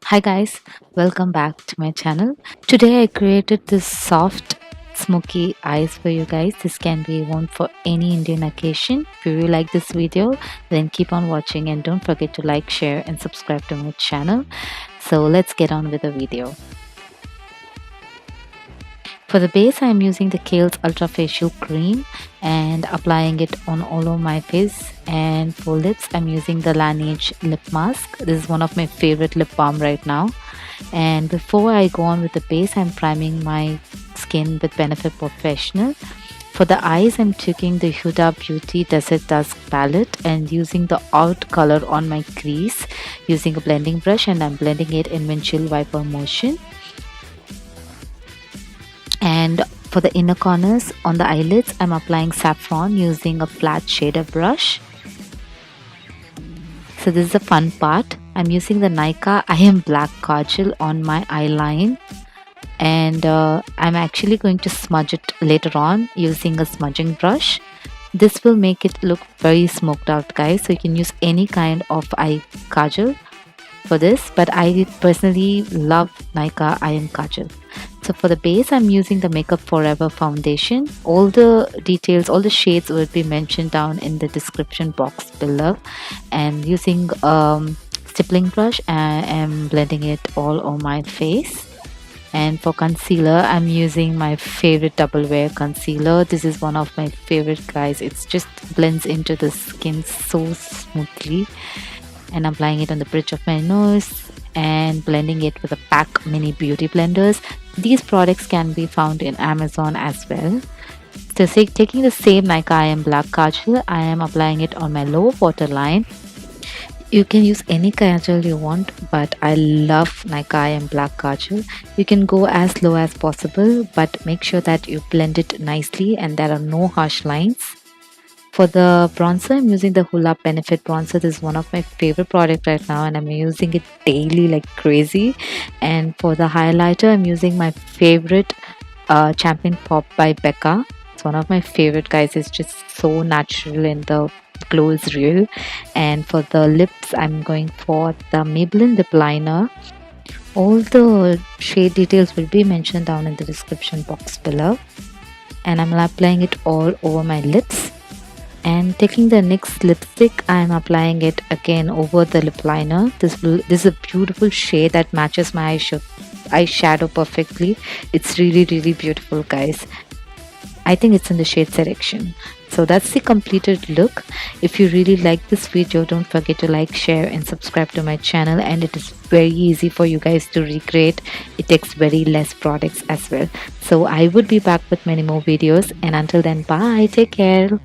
Hi guys, welcome back to my channel. Today I created this soft smoky eyes for you guys. This can be worn for any Indian occasion. If you really like this video, then keep on watching and don't forget to like, share and subscribe to my channel. So let's get on with the video. For the base, I am using the Kiehl's Ultra Facial Cream and applying it on all over my face. And for lips, I'm using the Laneige lip mask. This is one of my favorite lip balm right now. And before I go on with the base, I'm priming my skin with Benefit Professional. For the eyes, I'm taking the Huda Beauty Desert Dusk palette and using the out color on my crease using a blending brush, and I'm blending it in windshield wiper motion. And for the inner corners on the eyelids, I'm applying saffron using a flat shader brush. So this is the fun part. I'm using the mynykaa I Am Black Kajal on my eyeline, and I'm actually going to smudge it later on using a smudging brush. This will make it look very smoked out, guys, so you can use any kind of eye kajal for this, but I personally love mynykaa I Am Kajal. So for the base, I'm using the Makeup Forever foundation. All the details, all the shades will be mentioned down in the description box below. And using stippling brush, I am blending it all on my face. And for concealer, I'm using my favorite double wear concealer. This is one of my favorite, guys. It just blends into the skin so smoothly. And I'm applying it on the bridge of my nose and blending it with a pack mini beauty blenders. These products can be found in Amazon as well. So taking the same mynykaa I Am Black Kajal, I am applying it on my lower waterline. You can use any kajal you want, but I love mynykaa I Am Black Kajal. You can go as low as possible, but make sure that you blend it nicely and there are no harsh lines. For the bronzer, I'm using the HOOLA Benefit Bronzer. This is one of my favorite products right now and I'm using it daily like crazy. And for the highlighter, I'm using my favorite Champion Pop by Becca. It's one of my favorite, guys. It's just so natural and the glow is real. And for the lips, I'm going for the Maybelline lip liner. All the shade details will be mentioned down in the description box below. And I'm applying it all over my lips. And taking the NYX lipstick, I am applying it again over the lip liner. This is a beautiful shade that matches my eyeshadow perfectly. It's really beautiful, guys. I think it's in the shade selection. So that's the completed look. If you really like this video, don't forget to like, share and subscribe to my channel. And it is very easy for you guys to recreate. It takes very less products as well. So I would be back with many more videos, and until then, bye, take care.